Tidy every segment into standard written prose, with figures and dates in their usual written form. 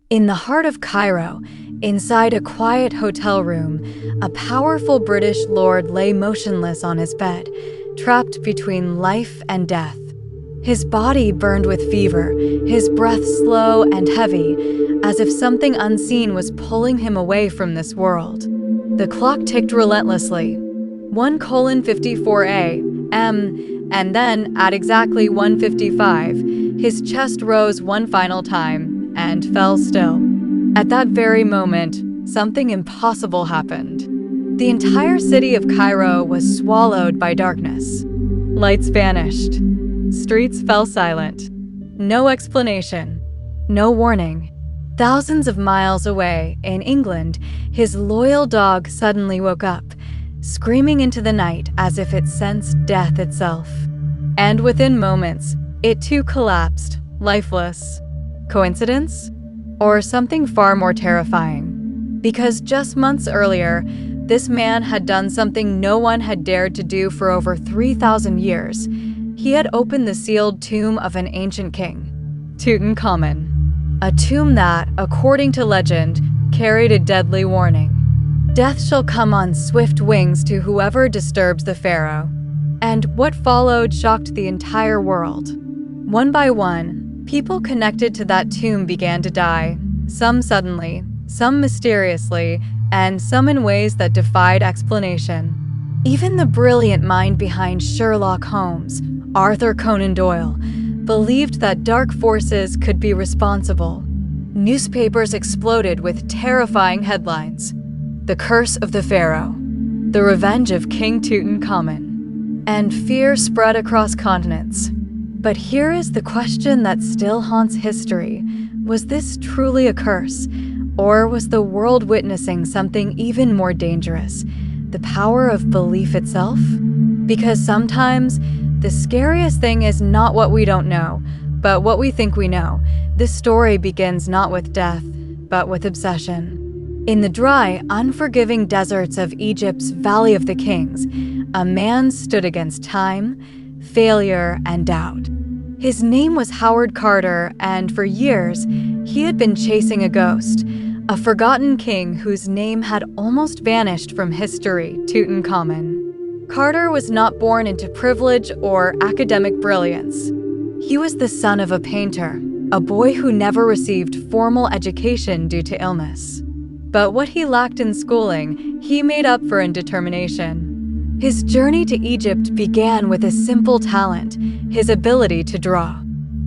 In the heart of Cairo, inside a quiet hotel room, a powerful British lord lay motionless on his bed, trapped between life and death. His body burned with fever, his breath slow and heavy, as if something unseen was pulling him away from this world. The clock ticked relentlessly. 1:54 a.m., and then, at exactly 1:55, his chest rose one final time and fell still. At that very moment, something impossible happened. The entire city of Cairo was swallowed by darkness. Lights vanished. Streets fell silent. No explanation. No warning. Thousands of miles away, in England, his loyal dog suddenly woke up, screaming into the night as if it sensed death itself. And within moments, it too collapsed, lifeless. Coincidence? Or something far more terrifying? Because just months earlier, this man had done something no one had dared to do for over 3,000 years. He had opened the sealed tomb of an ancient king, Tutankhamun. A tomb that, according to legend, carried a deadly warning. Death shall come on swift wings to whoever disturbs the Pharaoh. And what followed shocked the entire world. One by one, people connected to that tomb began to die, some suddenly, some mysteriously, and some in ways that defied explanation. Even the brilliant mind behind Sherlock Holmes, Arthur Conan Doyle, believed that dark forces could be responsible. Newspapers exploded with terrifying headlines. The Curse of the Pharaoh, The Revenge of King Tutankhamun, and fear spread across continents. But here is the question that still haunts history. Was this truly a curse? Or was the world witnessing something even more dangerous? The power of belief itself? Because sometimes, the scariest thing is not what we don't know, but what we think we know. This story begins not with death, but with obsession. In the dry, unforgiving deserts of Egypt's Valley of the Kings, a man stood against time, failure, and doubt. His name was Howard Carter, and for years, he had been chasing a ghost, a forgotten king whose name had almost vanished from history, Tutankhamun. Carter was not born into privilege or academic brilliance. He was the son of a painter, a boy who never received formal education due to illness. But what he lacked in schooling, he made up for in determination. His journey to Egypt began with a simple talent, his ability to draw.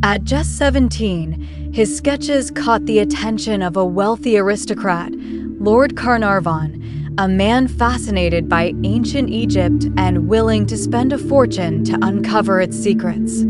At just 17, his sketches caught the attention of a wealthy aristocrat, Lord Carnarvon, a man fascinated by ancient Egypt and willing to spend a fortune to uncover its secrets.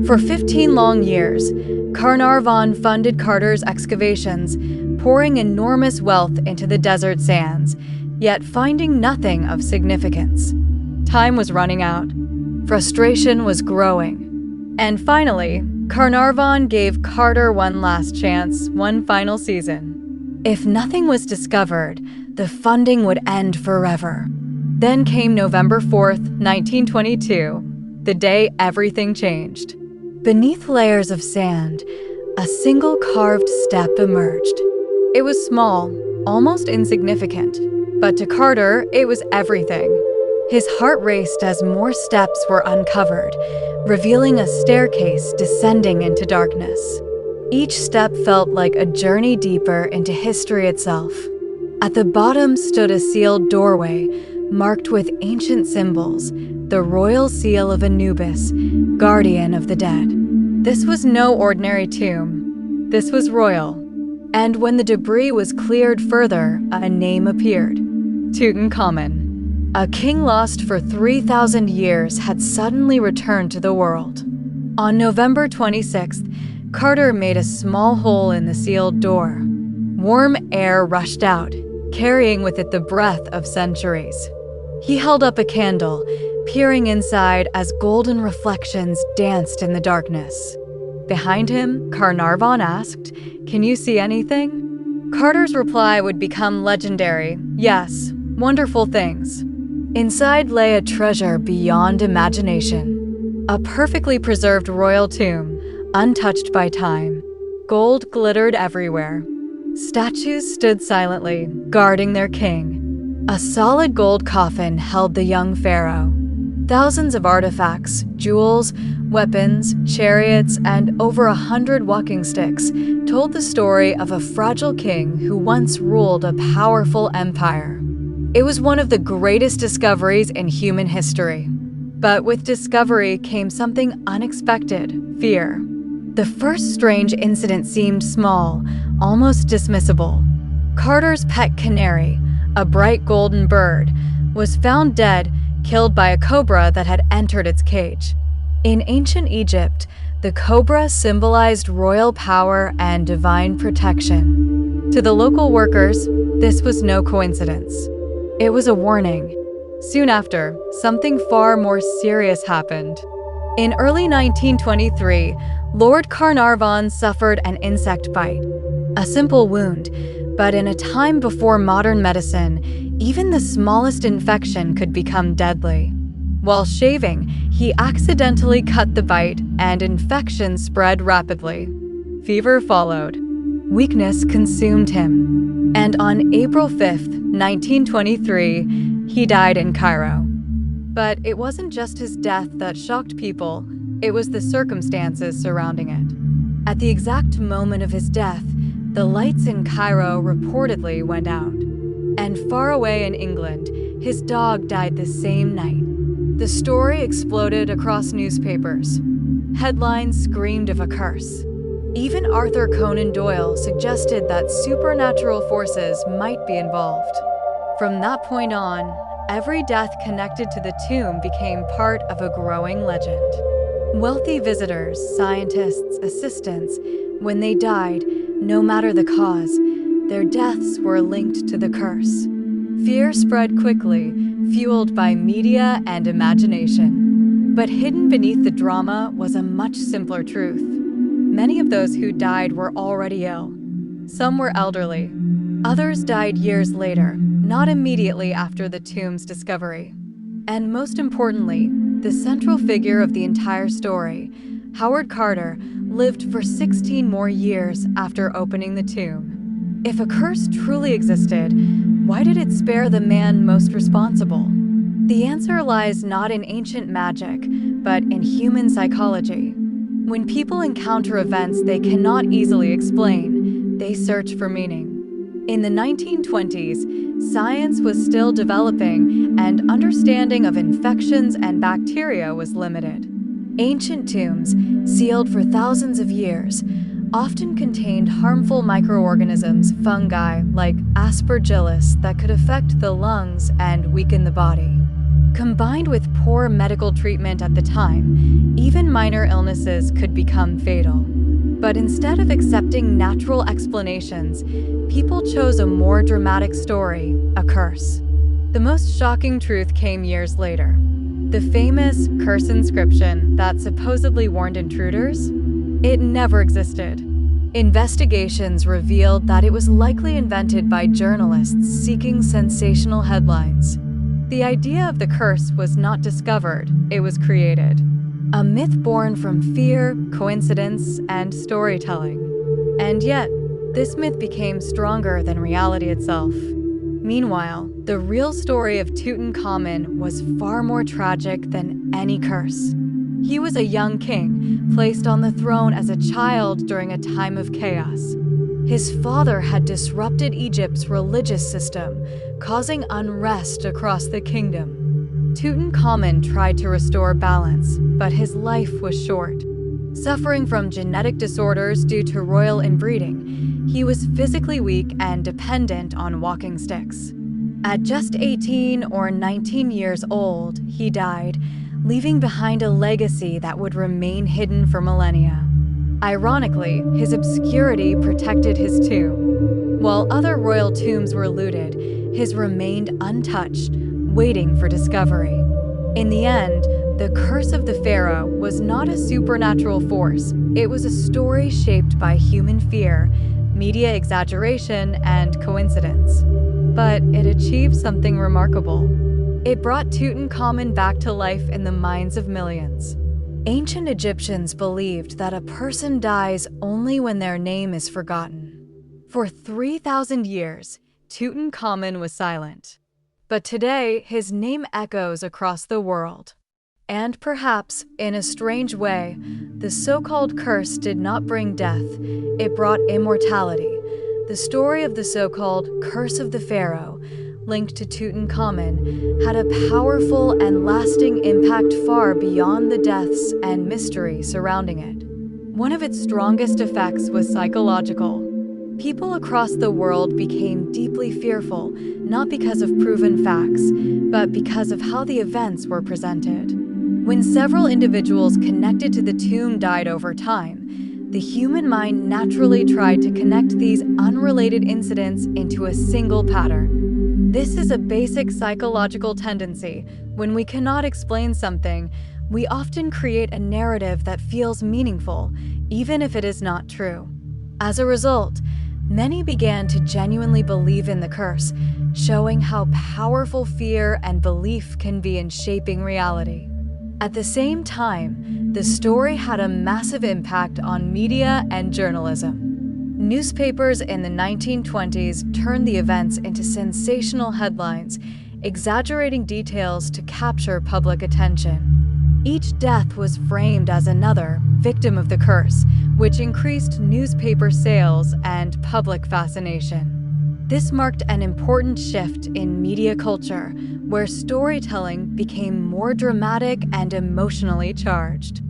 For 15 long years, Carnarvon funded Carter's excavations, pouring enormous wealth into the desert sands, yet finding nothing of significance. Time was running out. Frustration was growing. And finally, Carnarvon gave Carter one last chance, one final season. If nothing was discovered, the funding would end forever. Then came November 4th, 1922, the day everything changed. Beneath layers of sand, a single carved step emerged. It was small, almost insignificant, but to Carter, it was everything. His heart raced as more steps were uncovered, revealing a staircase descending into darkness. Each step felt like a journey deeper into history itself. At the bottom stood a sealed doorway, marked with ancient symbols, the royal seal of Anubis, guardian of the dead. This was no ordinary tomb. This was royal. And when the debris was cleared further, a name appeared. Tutankhamun. A king lost for 3,000 years had suddenly returned to the world. On November 26th, Carter made a small hole in the sealed door. Warm air rushed out, carrying with it the breath of centuries. He held up a candle, peering inside as golden reflections danced in the darkness. Behind him, Carnarvon asked, "Can you see anything?" Carter's reply would become legendary. Yes, wonderful things. Inside lay a treasure beyond imagination. A perfectly preserved royal tomb, untouched by time. Gold glittered everywhere. Statues stood silently, guarding their king. A solid gold coffin held the young pharaoh. Thousands of artifacts, jewels, weapons, chariots, and over 100 walking sticks told the story of a fragile king who once ruled a powerful empire. It was one of the greatest discoveries in human history. But with discovery came something unexpected: fear. The first strange incident seemed small, almost dismissible. Carter's pet canary, a bright golden bird, was found dead, killed by a cobra that had entered its cage. In ancient Egypt, the cobra symbolized royal power and divine protection. To the local workers, this was no coincidence. It was a warning. Soon after, something far more serious happened. In early 1923, Lord Carnarvon suffered an insect bite. A simple wound, but in a time before modern medicine, even the smallest infection could become deadly. While shaving, he accidentally cut the bite, and infection spread rapidly. Fever followed. Weakness consumed him. And on April 5th, 1923, he died in Cairo. But it wasn't just his death that shocked people, it was the circumstances surrounding it. At the exact moment of his death, the lights in Cairo reportedly went out. And far away in England, his dog died the same night. The story exploded across newspapers. Headlines screamed of a curse. Even Arthur Conan Doyle suggested that supernatural forces might be involved. From that point on, every death connected to the tomb became part of a growing legend. Wealthy visitors, scientists, assistants, when they died, no matter the cause, their deaths were linked to the curse. Fear spread quickly, fueled by media and imagination. But hidden beneath the drama was a much simpler truth. Many of those who died were already ill. Some were elderly. Others died years later, not immediately after the tomb's discovery. And most importantly, the central figure of the entire story, Howard Carter, lived for 16 more years after opening the tomb. If a curse truly existed, why did it spare the man most responsible? The answer lies not in ancient magic, but in human psychology. When people encounter events they cannot easily explain, they search for meaning. In the 1920s, science was still developing, and understanding of infections and bacteria was limited. Ancient tombs, sealed for thousands of years, often contained harmful microorganisms, fungi like aspergillus that could affect the lungs and weaken the body. Combined with poor medical treatment at the time, even minor illnesses could become fatal. But instead of accepting natural explanations, people chose a more dramatic story, a curse. The most shocking truth came years later. The famous curse inscription that supposedly warned intruders? It never existed. Investigations revealed that it was likely invented by journalists seeking sensational headlines. The idea of the curse was not discovered, it was created. A myth born from fear, coincidence, and storytelling. And yet, this myth became stronger than reality itself. Meanwhile, the real story of Tutankhamun was far more tragic than any curse. He was a young king, placed on the throne as a child during a time of chaos. His father had disrupted Egypt's religious system, causing unrest across the kingdom. Tutankhamun tried to restore balance, but his life was short. Suffering from genetic disorders due to royal inbreeding, he was physically weak and dependent on walking sticks. At just 18 or 19 years old, he died, leaving behind a legacy that would remain hidden for millennia. Ironically, his obscurity protected his tomb. While other royal tombs were looted, his remained untouched, waiting for discovery. In the end, the curse of the pharaoh was not a supernatural force. It was a story shaped by human fear, media exaggeration, and coincidence. But it achieved something remarkable. It brought Tutankhamun back to life in the minds of millions. Ancient Egyptians believed that a person dies only when their name is forgotten. For 3,000 years, Tutankhamun was silent. But today, his name echoes across the world. And perhaps, in a strange way, the so-called curse did not bring death, it brought immortality. The story of the so-called Curse of the Pharaoh, linked to Tutankhamun, had a powerful and lasting impact far beyond the deaths and mystery surrounding it. One of its strongest effects was psychological. People across the world became deeply fearful, not because of proven facts, but because of how the events were presented. When several individuals connected to the tomb died over time, the human mind naturally tried to connect these unrelated incidents into a single pattern. This is a basic psychological tendency. When we cannot explain something, we often create a narrative that feels meaningful, even if it is not true. As a result, many began to genuinely believe in the curse, showing how powerful fear and belief can be in shaping reality. At the same time, the story had a massive impact on media and journalism. Newspapers in the 1920s turned the events into sensational headlines, exaggerating details to capture public attention. Each death was framed as another victim of the curse, which increased newspaper sales and public fascination. This marked an important shift in media culture, where storytelling became more dramatic and emotionally charged.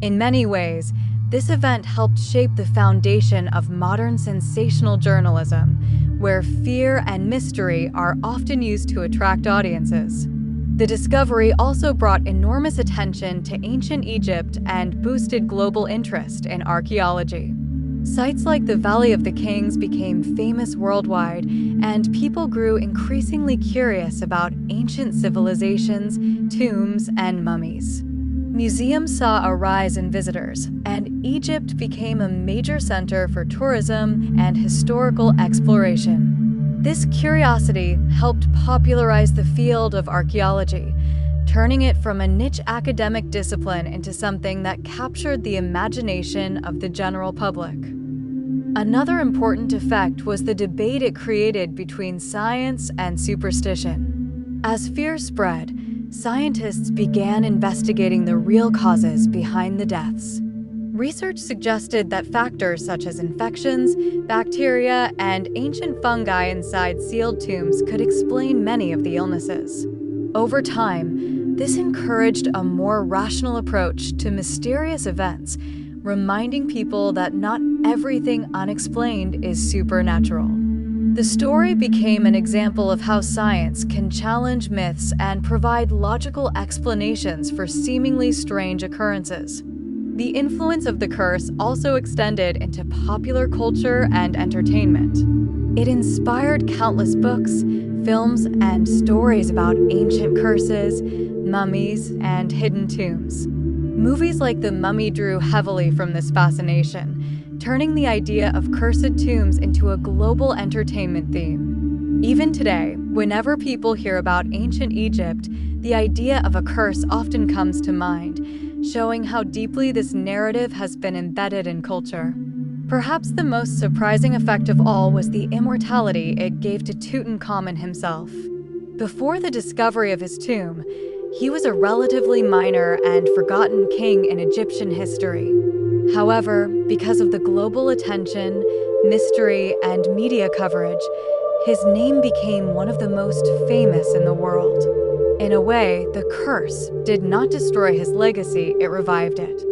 In many ways, this event helped shape the foundation of modern sensational journalism, where fear and mystery are often used to attract audiences. The discovery also brought enormous attention to ancient Egypt and boosted global interest in archaeology. Sites like the Valley of the Kings became famous worldwide, and people grew increasingly curious about ancient civilizations, tombs, and mummies. Museums saw a rise in visitors, and Egypt became a major center for tourism and historical exploration. This curiosity helped popularize the field of archaeology, turning it from a niche academic discipline into something that captured the imagination of the general public. Another important effect was the debate it created between science and superstition. As fear spread, scientists began investigating the real causes behind the deaths. Research suggested that factors such as infections, bacteria, and ancient fungi inside sealed tombs could explain many of the illnesses. Over time, this encouraged a more rational approach to mysterious events, reminding people that not everything unexplained is supernatural. The story became an example of how science can challenge myths and provide logical explanations for seemingly strange occurrences. The influence of the curse also extended into popular culture and entertainment. It inspired countless books, films, and stories about ancient curses, mummies, and hidden tombs. Movies like The Mummy drew heavily from this fascination, turning the idea of cursed tombs into a global entertainment theme. Even today, whenever people hear about ancient Egypt, the idea of a curse often comes to mind, showing how deeply this narrative has been embedded in culture. Perhaps the most surprising effect of all was the immortality it gave to Tutankhamun himself. Before the discovery of his tomb, he was a relatively minor and forgotten king in Egyptian history. However, because of the global attention, mystery, and media coverage, his name became one of the most famous in the world. In a way, the curse did not destroy his legacy, it revived it.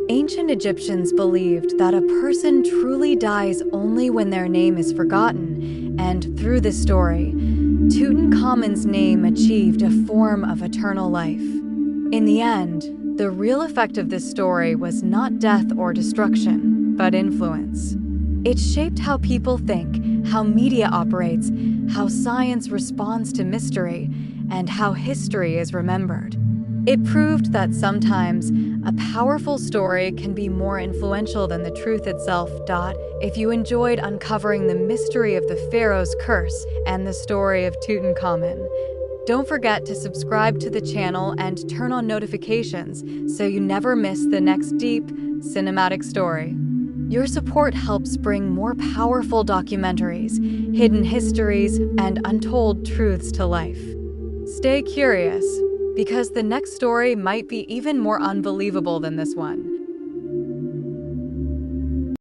Ancient Egyptians believed that a person truly dies only when their name is forgotten, and through this story, Tutankhamun's name achieved a form of eternal life. In the end, the real effect of this story was not death or destruction, but influence. It shaped how people think, how media operates, how science responds to mystery, and how history is remembered. It proved that sometimes a powerful story can be more influential than the truth itself. If you enjoyed uncovering the mystery of the Pharaoh's curse and the story of Tutankhamun, don't forget to subscribe to the channel and turn on notifications so you never miss the next deep, cinematic story. Your support helps bring more powerful documentaries, hidden histories, and untold truths to life. Stay curious, because the next story might be even more unbelievable than this one.